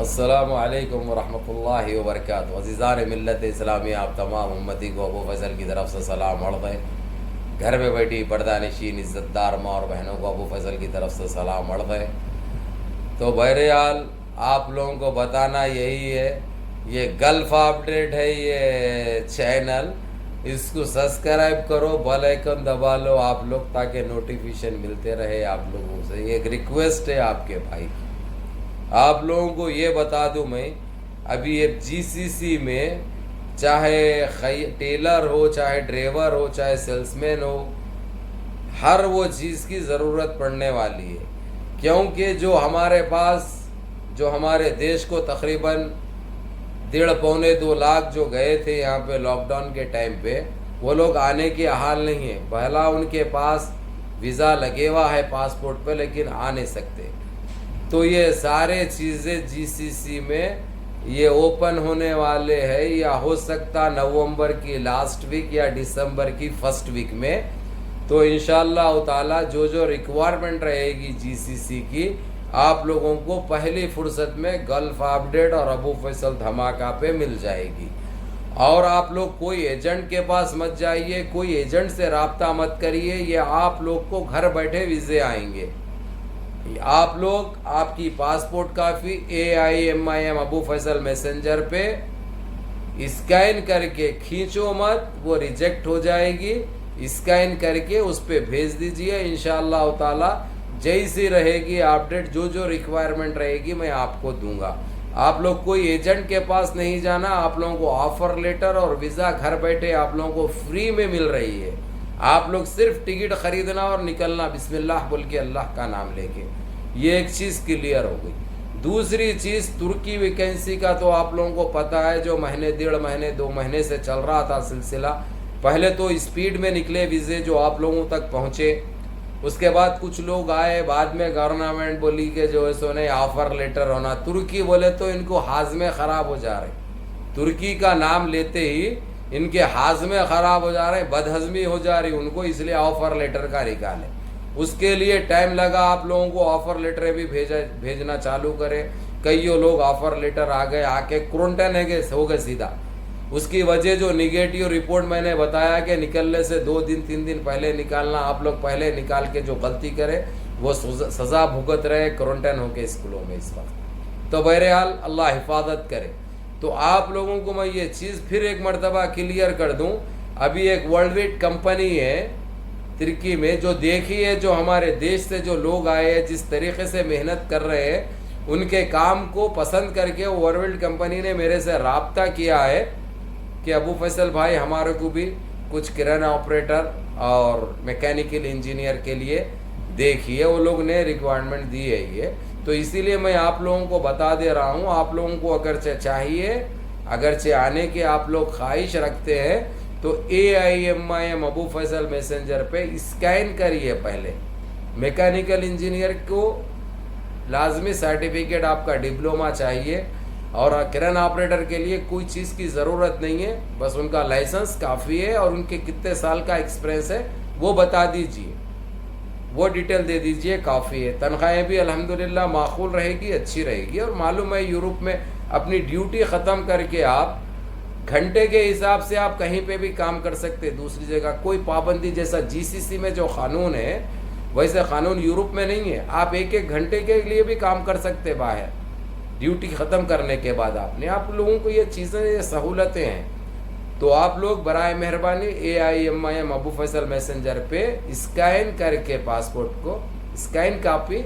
अस्सलामु अलैकुम वरहमतुल्लाहि वबरकातुहू। अज़ीज़ान मिल्लत इस्लामी, आप तमाम उम्मती को अबू फैसल की तरफ से सलाम अर्ज़ है। घर में बैठी पर्दानशीन इज़्ज़तदार माँ और बहनों को अबू फैसल की तरफ से सलाम अर्ज़ है। तो बहरहाल आप लोगों को बताना यही है, ये गल्फ़ अपडेट है ये चैनल, इसको सब्सक्राइब करो, बेल आइकन दबा लो आप लोग, ताकि नोटिफिकेशन मिलते रहे आप लोगों से। ये एक रिक्वेस्ट है आपके भाई की। आप लोगों को ये बता दूं मैं, अभी एक जीसीसी में चाहे टेलर हो, चाहे ड्राइवर हो, चाहे सेल्समैन हो, हर वो चीज़ की ज़रूरत पड़ने वाली है। क्योंकि जो हमारे पास, जो हमारे देश को तकरीबन 1.5-2 लाख जो गए थे यहाँ पे लॉकडाउन के टाइम पे, वो लोग आने के हाल नहीं है। पहला उनके पास वीज़ा लगे हुआ है पासपोर्ट पे, लेकिन आ नहीं सकते। तो ये सारे चीज़ें जीसीसी में ये ओपन होने वाले हैं, या हो सकता नवंबर की लास्ट वीक या दिसंबर की फर्स्ट वीक में। तो इंशाअल्लाह ताला जो जो रिक्वायरमेंट रहेगी जीसीसी की, आप लोगों को पहली फुर्सत में गल्फ़ अपडेट और अबू फैसल धमाका पे मिल जाएगी। और आप लोग कोई एजेंट के पास मत जाइए, कोई एजेंट से रब्ता मत करिए, ये आप लोग को घर बैठे वीज़े आएंगे। आप लोग आपकी पासपोर्ट काफ़ी AIMIM अबू फैसल मैसेंजर पे स्कैन करके खींचो मत, वो रिजेक्ट हो जाएगी। स्कैन करके उस पर भेज दीजिए। इंशाअल्लाह ताला जैसी रहेगी अपडेट, जो जो रिक्वायरमेंट रहेगी मैं आपको दूंगा। आप लोग कोई एजेंट के पास नहीं जाना, आप लोगों को ऑफर लेटर और वीज़ा घर बैठे आप लोगों को फ्री में मिल रही है। आप लोग सिर्फ टिकट खरीदना और निकलना बिस्मिल्लाह बोल के, अल्लाह का नाम लेके। ये एक चीज़ क्लियर हो गई। दूसरी चीज़, तुर्की वैकेंसी का तो आप लोगों को पता है, जो महीने 1.5 महीने 2 महीने से चल रहा था सिलसिला। पहले तो स्पीड में निकले वीज़े जो आप लोगों तक पहुँचे, उसके बाद कुछ लोग आए, बाद में गवर्नमेंट बोली कि जो है सो नहीं ऑफर लेटर होना। तुर्की बोले तो इनको हाजमे ख़राब हो जा रहे, तुर्की का नाम लेते ही इनके हाजमे ख़राब हो जा रहे, बदहजमी हो जा रही उनको, इसलिए ऑफ़र लेटर का निकाले। उसके लिए टाइम लगा। आप लोगों को ऑफ़र लेटर भी भेजना चालू करें। कई लोग ऑफ़र लेटर आ गए, आके क्वारंटाइन हो गए सीधा। उसकी वजह जो निगेटिव रिपोर्ट मैंने बताया कि निकलने से 2 दिन 3 दिन पहले निकालना, आप लोग पहले निकाल के जो गलती करें वो सज़ा भुगत रहे क्वारंटाइन होके स्कूलों में इस वक्त। तो बहरहाल अल्लाह हिफाजत करे। तो आप लोगों को मैं ये चीज़ फिर एक मरतबा क्लियर कर दूं, अभी एक वर्ल्ड वाइड कंपनी है तुर्की में, जो देखिए जो हमारे देश से जो लोग आए हैं, जिस तरीके से मेहनत कर रहे हैं, उनके काम को पसंद करके वो वर्ल्ड वाइड कंपनी ने मेरे से रब्ता किया है कि अबू फैसल भाई हमारे को भी कुछ क्रेन ऑपरेटर और मैकेनिकल इंजीनियर के लिए देखिए। वो लोग ने रिक्वायरमेंट दी है ये। तो इसीलिए मैं आप लोगों को बता दे रहा हूँ, आप लोगों को अगरचे चाहिए, अगरचे आने के आप लोग ख्वाहिश रखते हैं, तो AIMIM अबू फैसल मैसेंजर पे स्कैन करिए। पहले मैकेनिकल इंजीनियर को लाजमी सर्टिफिकेट आपका डिप्लोमा चाहिए, और क्रेन ऑपरेटर के लिए कोई चीज़ की ज़रूरत नहीं है, बस उनका लाइसेंस काफ़ी है और उनके कितने साल का एक्सपीरियंस है वो बता दीजिए, वो डिटेल दे दीजिए, काफ़ी है। तनख्वाहें भी अल्हम्दुलिल्लाह माकूल रहेगी, अच्छी रहेगी। और मालूम है यूरोप में अपनी ड्यूटी ख़त्म करके आप घंटे के हिसाब से आप कहीं पे भी काम कर सकते, दूसरी जगह कोई पाबंदी, जैसा जीसीसी में जो कानून है वैसे कानून यूरोप में नहीं है। आप 1-1 घंटे के लिए भी काम कर सकते बाहर, ड्यूटी ख़त्म करने के बाद आपने। आप लोगों को ये चीज़ें, ये सहूलतें हैं। तो आप लोग बराए मेहरबानी AIMIM अबू फैसल मैसेंजर पे स्कैन करके पासपोर्ट को स्कैन कापी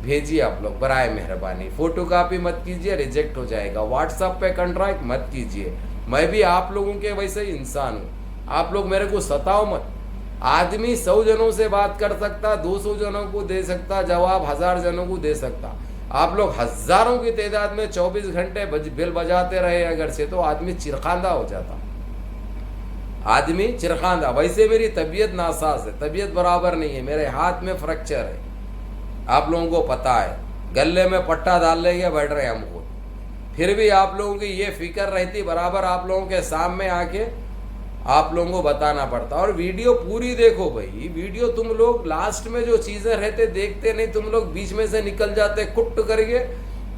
भेजिए। आप लोग बराए मेहरबानी फ़ोटो कापी मत कीजिए, रिजेक्ट हो जाएगा। व्हाट्सएप पे कॉन्ट्रैक्ट मत कीजिए। मैं भी आप लोगों के वैसे ही इंसान हूँ, आप लोग मेरे को सताओ मत। आदमी 100 जनों से बात कर सकता, 200 जनों को दे सकता जवाब, 1000 जनों को दे सकता। आप लोग हज़ारों की तादाद में 24 घंटे बेल बजाते रहे अगर से, तो आदमी चिरखांदा हो जाता, आदमी चिरखांदा। वैसे मेरी तबीयत नासाज है, तबीयत बराबर नहीं है, मेरे हाथ में फ्रैक्चर है, आप लोगों को पता है। गले में पट्टा डाल लेंगे बैठ रहे हमको, फिर भी आप लोगों की ये फिक्र रहती, बराबर आप लोगों के सामने आके आप लोगों को बताना पड़ता। और वीडियो पूरी देखो भाई, वीडियो तुम लोग लास्ट में जो चीज़ें रहते देखते नहीं, तुम लोग बीच में से निकल जाते कुट करके,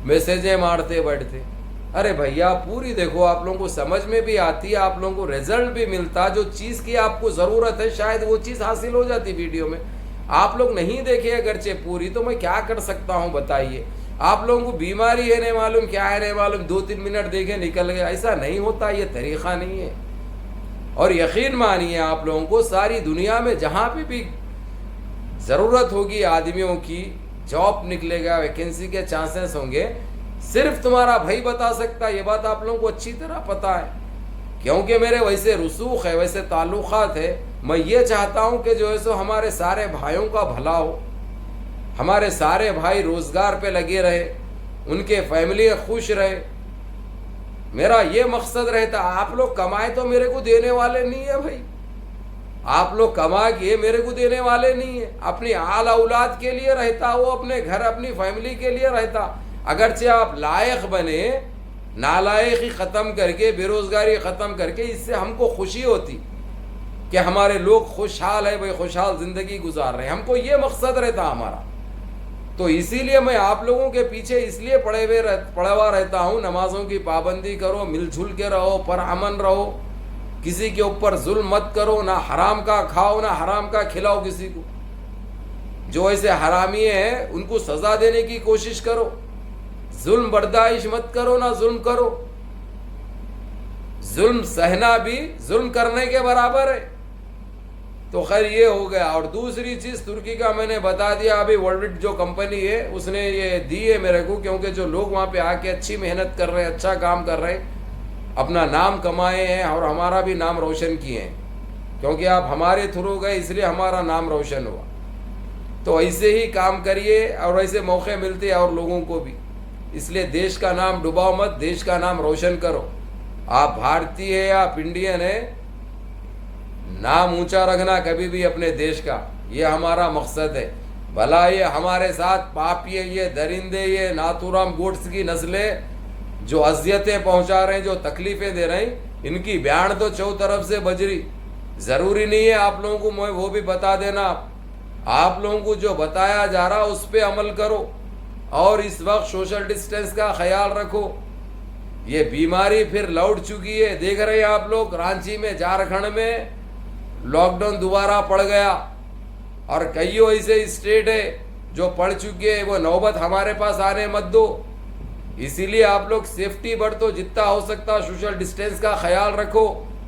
मैसेजें मारते बैठते। अरे भैया पूरी देखो, आप लोगों को समझ में भी आती है, आप लोगों को रिजल्ट भी मिलता, जो चीज़ की आपको ज़रूरत है शायद वो चीज़ हासिल हो जाती वीडियो में। आप लोग नहीं देखे अगरचे पूरी, तो मैं क्या कर सकता हूँ बताइए। आप लोगों को बीमारी है नहीं मालूम, क्या है नहीं मालूम, 2-3 मिनट देखे निकल गए, ऐसा नहीं होता, ये तरीक़ा नहीं है। और यकीन मानिए आप लोगों को सारी दुनिया में जहाँ पे भी ज़रूरत होगी आदमियों की, जॉब निकलेगा, वैकेंसी के चांसेस होंगे, सिर्फ तुम्हारा भाई बता सकता है। ये बात आप लोगों को अच्छी तरह पता है, क्योंकि मेरे वैसे रसूख है, वैसे ताल्लुकात है। मैं ये चाहता हूँ कि जो है सो हमारे सारे भाइयों का भला हो, हमारे सारे भाई रोज़गार पे लगे रहे, उनके फैमिली खुश रहे। मेरा ये मकसद रहता। आप लोग कमाए तो मेरे को देने वाले नहीं है भाई, आप लोग कमा के मेरे को देने वाले नहीं है। अपनी आल औलाद के लिए रहता, वो अपने घर अपनी फैमिली के लिए रहता। अगरचे आप लायक बने, नालायकी ख़त्म करके, बेरोज़गारी ख़त्म करके, इससे हमको खुशी होती कि हमारे लोग खुशहाल है भाई, खुशहाल ज़िंदगी गुजार रहे हैं। हमको ये मकसद रहता हमारा। तो इसीलिए मैं आप लोगों के पीछे इसलिए पड़ा हुआ रहता हूँ, नमाज़ों की पाबंदी करो, मिलजुल के रहो, परअमन रहो, किसी के ऊपर जुल्म मत करो, ना हराम का खाओ ना हराम का खिलाओ किसी को। जो ऐसे हरामी हैं उनको सज़ा देने की कोशिश करो, जुल्म बर्दाश्त मत करो ना जुल्म करो। जुल्म सहना भी जुल्म करने के बराबर है। तो खैर ये हो गया। और दूसरी चीज़ तुर्की का मैंने बता दिया, अभी वर्ल्ड जो कंपनी है उसने ये दी है मेरे को, क्योंकि जो लोग वहाँ पे आके अच्छी मेहनत कर रहे हैं, अच्छा काम कर रहे हैं, अपना नाम कमाए हैं और हमारा भी नाम रोशन किए हैं, क्योंकि आप हमारे थ्रू गए इसलिए हमारा नाम रोशन हुआ। तो ऐसे ही काम करिए और ऐसे मौके मिलते हैं और लोगों को भी। इसलिए देश का नाम डुबाओ मत, देश का नाम रोशन करो। आप भारतीय है या आप इंडियन है, नाम ऊंचा रखना कभी भी अपने देश का, ये हमारा मकसद है। भला ये हमारे साथ पापी है, ये दरिंदे, ये नाथुराम गोड्स की नस्लें जो अजियतें पहुंचा रहे हैं, जो तकलीफ़ें दे रहे हैं, इनकी बयान तो चौ तरफ से बज रही। ज़रूरी नहीं है आप लोगों को मैं वो भी बता देना, आप लोगों को जो बताया जा रहा उस पर अमल करो। और इस वक्त सोशल डिस्टेंस का ख्याल रखो। ये बीमारी फिर लौट चुकी है, देख रहे हैं आप लोग, रांची में, झारखंड में लॉकडाउन दोबारा पड़ गया, और कई ऐसे स्टेट है जो पड़ चुके हैं। वो नौबत हमारे पास आने मत दो। इसीलिए आप लोग सेफ्टी बरतो, जितना हो सकता सोशल डिस्टेंस का ख्याल रखो,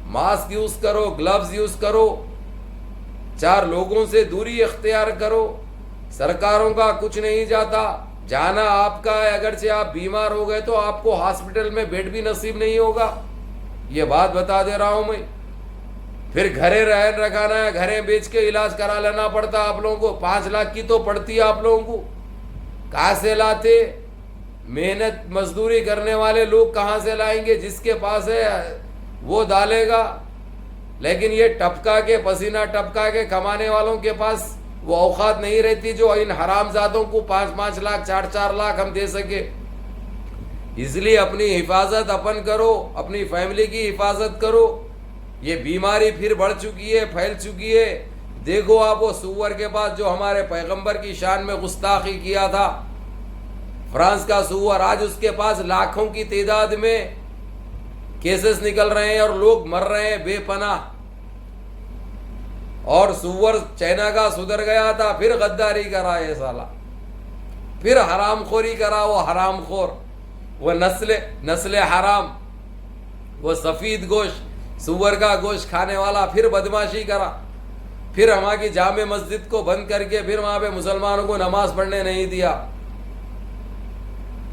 मास्क यूज़ करो, ग्लव्स यूज़ करो, 4 लोगों से दूरी इख्तियार करो। सरकारों का कुछ नहीं जाता, जाना आपका है। अगर से आप बीमार हो गए तो आपको हॉस्पिटल में बेड भी नसीब नहीं होगा, ये बात बता दे रहा हूँ मैं। फिर घरे रहन रखाना है, घरें बेच के इलाज करा लेना पड़ता आप लोगों को। 5 लाख की तो पड़ती है आप लोगों को, कहाँ से लाते? मेहनत मजदूरी करने वाले लोग कहाँ से लाएंगे? जिसके पास है वो डालेगा, लेकिन ये टपका के, पसीना टपका के कमाने वालों के पास वो औकात नहीं रहती जो इन हरामजादों को 5-5 लाख 4-4 लाख हम दे सके। इसलिए अपनी हिफाजत अपन करो, अपनी फैमिली की हिफाजत करो। ये बीमारी फिर बढ़ चुकी है, फैल चुकी है। देखो आप वो सुअर के पास जो हमारे पैगंबर की शान में गुस्ताखी किया था, फ्रांस का सुअर, आज उसके पास लाखों की तादाद में केसेस निकल रहे हैं और लोग मर रहे हैं बेपनाह। और सुअर चाइना का सुधर गया था, फिर गद्दारी करा ये साला, फिर हरामखोरी करा। वो हरामखोर, वो नस्ल हराम, वो सफ़ीद गोश्त, सुअर का गोश्त खाने वाला, फिर बदमाशी करा। फिर हमारी जामे मस्जिद को बंद करके फिर वहाँ पे मुसलमानों को नमाज पढ़ने नहीं दिया।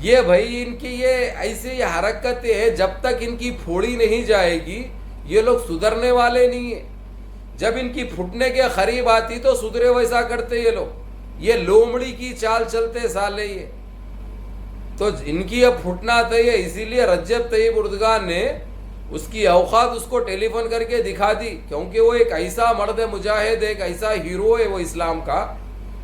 ये भाई इनकी ये ऐसी हरकतें हैं, जब तक इनकी फोड़ी नहीं जाएगी ये लोग सुधरने वाले नहीं है। जब इनकी फुटने के करीब आती तो सुधरे वैसा करते ये लोग। ये लोमड़ी की चाल चलते साले ये तो इनकी अब फुटना तय है। इसीलिए रजब तैयब उर्दगान ने उसकी औकात उसको टेलीफोन करके दिखा दी, क्योंकि वो एक ऐसा मर्द मुजाहिद, एक ऐसा हीरो है वो इस्लाम का,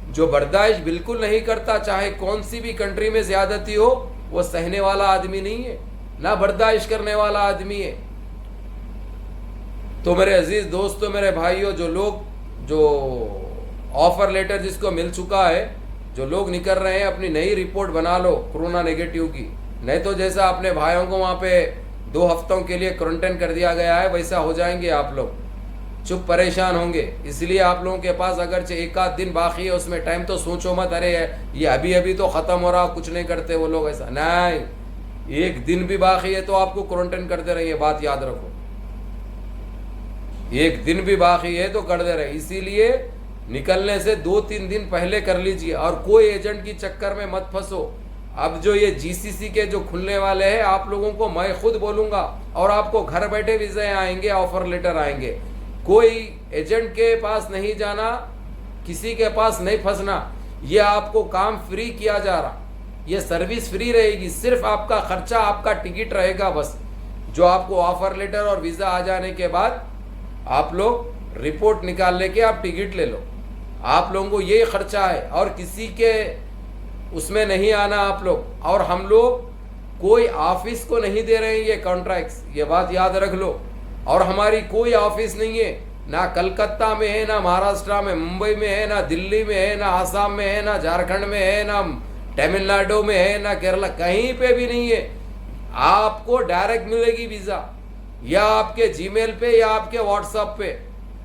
जो बर्दाश्त बिल्कुल नहीं करता, चाहे कौन सी भी कंट्री में ज़्यादती हो। वो सहने वाला आदमी नहीं है, ना बर्दाश्त करने वाला आदमी है। तो मेरे अजीज़ दोस्तों, मेरे भाइयों, जो लोग जो ऑफ़र लेटर जिसको मिल चुका है, जो लोग निकल रहे हैं अपनी नई रिपोर्ट बना लो कोरोना नेगेटिव की, नहीं तो जैसा अपने भाइयों को वहाँ पे 2 हफ्तों के लिए क्वारंटाइन कर दिया गया है वैसा हो जाएंगे आप लोग, चुप परेशान होंगे। इसलिए आप लोगों के पास अगरचे 1 आध दिन बाकी है उसमें टाइम तो सोचो मत, अरे ये अभी अभी तो ख़त्म हो रहा, कुछ नहीं करते वो लोग, ऐसा नहीं। 1 दिन भी बाकी है तो आपको क्वारंटाइन करते रहिए, बात याद रखो। 1 दिन भी बाकी है तो करते रहे। इसीलिए निकलने से 2-3 दिन पहले कर लीजिए और कोई एजेंट की चक्कर में मत फंसो। अब जो ये जीसीसी के जो खुलने वाले हैं आप लोगों को मैं खुद बोलूंगा और आपको घर बैठे वीज़े आएंगे, ऑफर लेटर आएंगे। कोई एजेंट के पास नहीं जाना, किसी के पास नहीं फंसना, ये आपको काम फ्री किया जा रहा, ये सर्विस फ्री रहेगी, सिर्फ आपका खर्चा आपका टिकट रहेगा बस। जो आपको ऑफर लेटर और वीज़ा आ जाने के बाद आप लोग रिपोर्ट निकाल लेके आप टिकट ले लो, आप लोगों को यही खर्चा है और किसी के उसमें नहीं आना आप लोग। और हम लोग कोई ऑफिस को नहीं दे रहे हैं ये कॉन्ट्रैक्ट्स, ये बात याद रख लो। और हमारी कोई ऑफिस नहीं है, ना कलकत्ता में है, ना महाराष्ट्र में, मुंबई में है, ना दिल्ली में है, ना आसाम में है, ना झारखंड में है, ना तमिलनाडु में है, ना केरला, कहीं पे भी नहीं है। आपको डायरेक्ट मिलेगी वीज़ा, या आपके जीमेल पे या आपके व्हाट्सएप पे।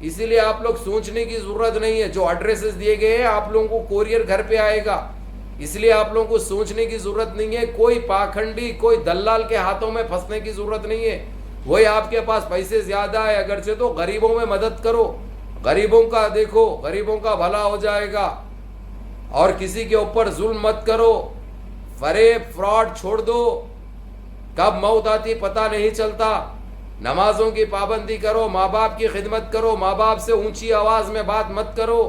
इसीलिए आप लोग सोचने की जरूरत नहीं है, जो एड्रेसेस दिए गए हैं आप लोगों को कोरियर घर पे आएगा, इसलिए आप लोगों को सोचने की जरूरत नहीं है। कोई पाखंडी, कोई दलाल के हाथों में फंसने की जरूरत नहीं है। वही आपके पास पैसे ज्यादा है अगर से तो गरीबों में मदद करो, गरीबों का देखो, गरीबों का भला हो जाएगा। और किसी के ऊपर जुल्म मत करो, फरेब फ्रॉड छोड़ दो, कब मौत आती पता नहीं चलता। नमाजों की पाबंदी करो, माँ बाप की खिदमत करो, माँ बाप से ऊंची आवाज में बात मत करो,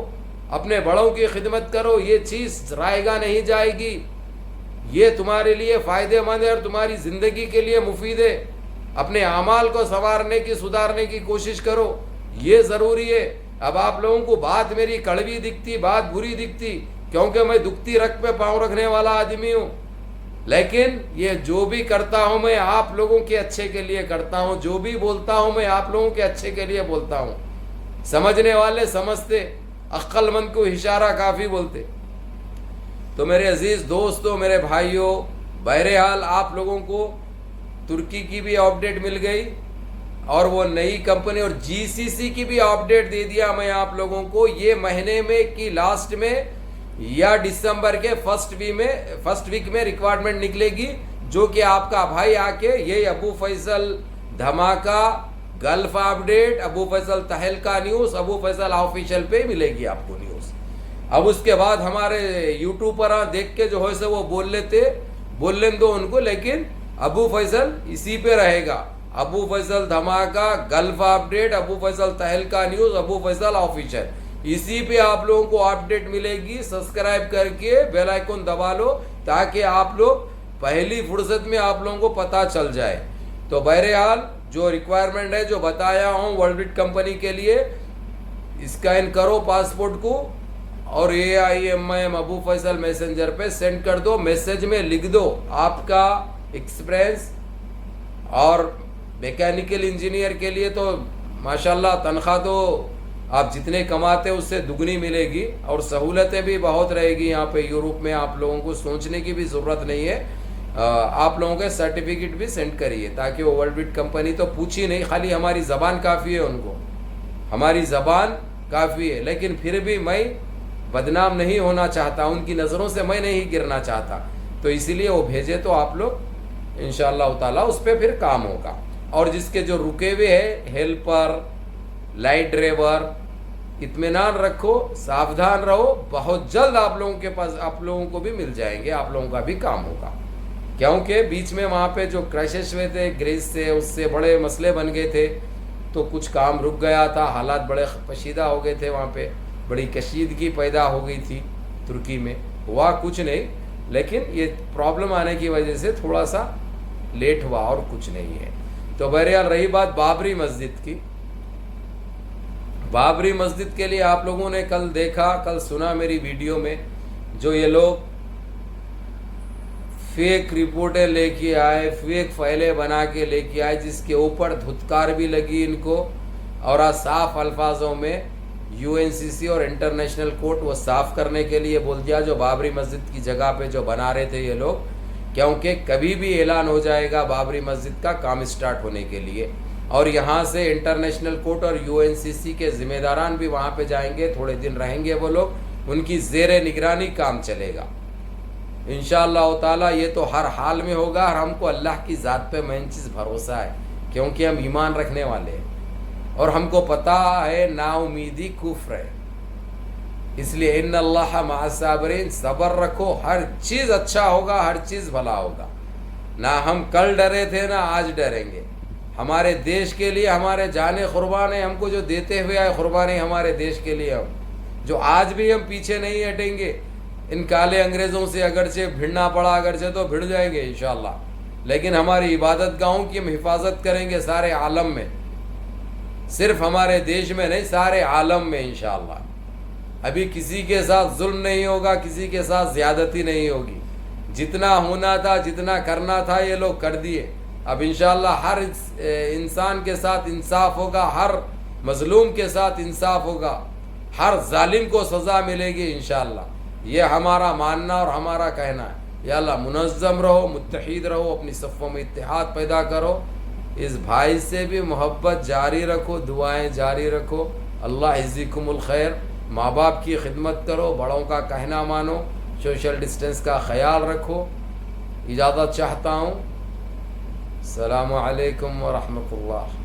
अपने बड़ों की खिदमत करो। ये चीज रायगा नहीं जाएगी, ये तुम्हारे लिए फायदेमंद है और तुम्हारी जिंदगी के लिए मुफीद है। अपने अमाल को संवारने की, सुधारने की कोशिश करो, ये जरूरी है। अब आप लोगों को बात मेरी कड़वी दिखती, बात बुरी दिखती, क्योंकि मैं दुखती रख पे पांव रखने वाला आदमी हूँ, लेकिन ये जो भी करता हूं मैं आप लोगों के अच्छे के लिए करता हूं, जो भी बोलता हूं मैं आप लोगों के अच्छे के लिए बोलता हूं। समझने वाले समझते, अक्लमंद को इशारा काफी बोलते। तो मेरे अजीज दोस्तों, मेरे भाइयों, बहरहाल आप लोगों को तुर्की की भी अपडेट मिल गई और वो नई कंपनी और जीसीसी की भी अपडेट दे दिया मैं आप लोगों को। ये महीने में की लास्ट में या दिसंबर के फर्स्ट वीक में रिक्वायरमेंट निकलेगी, जो कि आपका भाई आके ये अबू फैसल धमाका, गल्फ अपडेट, अबू फैसल तहलका न्यूज, अबू फैसल ऑफिशियल पे मिलेगी आपको न्यूज। अब उसके बाद हमारे यूट्यूब पर देख के जो है से वो बोल लेने दो उनको, लेकिन अबू फैसल इसी पे रहेगा। अबू फैसल धमाका, गल्फ अपडेट, अबू फैसल तहलका न्यूज, अबू फैसल ऑफिशियल, इसी पे आप लोगों को अपडेट मिलेगी। सब्सक्राइब करके बेल आइकन दबा लो ताकि आप लोग पहली फुर्सत में आप लोगों को पता चल जाए। तो बहरहाल जो रिक्वायरमेंट है, जो बताया हूँ वर्ल्डविड कंपनी के लिए, स्कैन करो पासपोर्ट को और AIMIM अबू फैसल मैसेंजर पे सेंड कर दो। मैसेज में लिख दो आपका एक्सपीरियंस, और मैकेनिकल इंजीनियर के लिए तो माशाल्लाह तनख्वाह तो आप जितने कमाते उससे दुगनी मिलेगी और सहूलतें भी बहुत रहेगी। यहाँ पे यूरोप में आप लोगों को सोचने की भी ज़रूरत नहीं है। आप लोगों के सर्टिफिकेट भी सेंड करिए ताकि वो वर्ल्डविड कंपनी तो पूछी नहीं, खाली हमारी ज़बान काफ़ी है उनको, हमारी ज़बान काफ़ी है। लेकिन फिर भी मैं बदनाम नहीं होना चाहता, उनकी नज़रों से मैं नहीं गिरना चाहता, तो इसीलिए वो भेजे तो आप लोग इंशाअल्लाह ताला उस पर फिर काम होगा। और जिसके जो रुके हुए हैं, हेल्पर, लाइट ड्राइवर, इत्मीनान रखो, सावधान रहो, बहुत जल्द आप लोगों के पास, आप लोगों को भी मिल जाएंगे, आप लोगों का भी काम होगा। क्योंकि बीच में वहाँ पे जो क्रैशेस हुए थे ग्रीस से, उससे बड़े मसले बन गए थे, तो कुछ काम रुक गया था, हालात बड़े पशीदा हो गए थे, वहाँ पे बड़ी कशीदगी पैदा हो गई थी तुर्की में। हुआ कुछ नहीं, लेकिन ये प्रॉब्लम आने की वजह से थोड़ा सा लेट हुआ और कुछ नहीं है। तो बहरहाल रही बात बाबरी मस्जिद की, बाबरी मस्जिद के लिए आप लोगों ने कल देखा, कल सुना मेरी वीडियो में, जो ये लोग फेक रिपोर्टें लेके आए, फेक फाइलें बना के लेके आए, जिसके ऊपर धुतकार भी लगी इनको, और साफ अल्फाजों में यूएनसीसी और इंटरनेशनल कोर्ट वो साफ़ करने के लिए बोल दिया जो बाबरी मस्जिद की जगह पे जो बना रहे थे ये लोग, क्योंकि कभी भी ऐलान हो जाएगा बाबरी मस्जिद का काम स्टार्ट होने के लिए, और यहाँ से इंटरनेशनल कोर्ट और यूएनसीसी के ज़िम्मेदारान भी वहाँ पे जाएंगे, थोड़े दिन रहेंगे वो लोग, उनकी ज़ेर निगरानी काम चलेगा इंशाअल्लाह ताला। ये तो हर हाल में होगा, और हमको अल्लाह की ज़ात पे मेन चीज़ भरोसा है, क्योंकि हम ईमान रखने वाले हैं और हमको पता है नाउमीदी कुफ्र है, इसलिए इन्नल्लाह मअस-साबिरीन, सब्र रखो, हर चीज़ अच्छा होगा, हर चीज़ भला होगा। ना हम कल डरे थे ना आज डरेंगे। हमारे देश के लिए हमारे जाने कुर्बान है, हमको जो देते हुए आए कुर्बानी हमारे देश के लिए, हम जो आज भी हम पीछे नहीं हटेंगे। इन काले अंग्रेज़ों से अगरचे भिड़ना पड़ा, अगरचे तो भिड़ जाएंगे इंशाअल्लाह, लेकिन हमारी इबादत गाहों की हम हिफाजत करेंगे सारे आलम में, सिर्फ हमारे देश में नहीं, सारे आलम में इंशाअल्लाह। अभी किसी के साथ जुल्म नहीं होगा, किसी के साथ ज़्यादती नहीं होगी। जितना होना था, जितना करना था, ये लोग कर दिए। अब इंशाअल्लाह हर इंसान के साथ इंसाफ होगा, हर मजलूम के साथ इंसाफ होगा, हर जालिम को सज़ा मिलेगी इंशाअल्लाह। ये हमारा मानना और हमारा कहना है। या अल्लाह मुनज़्ज़म रहो, मुत्तहीद रहो, अपनी सफ़ों में इत्तेहाद पैदा करो, इस भाई से भी मोहब्बत जारी रखो, दुआएं जारी रखो। अल्लाह यज़्ज़िकुमुल खैर। माँ बाप की खिदमत करो, बड़ों का कहना मानो, सोशल डिस्टेंस का ख्याल रखो। इजाज़त चाहता हूँ। अस्सलामु अलैकुम व रहमतुल्लाह।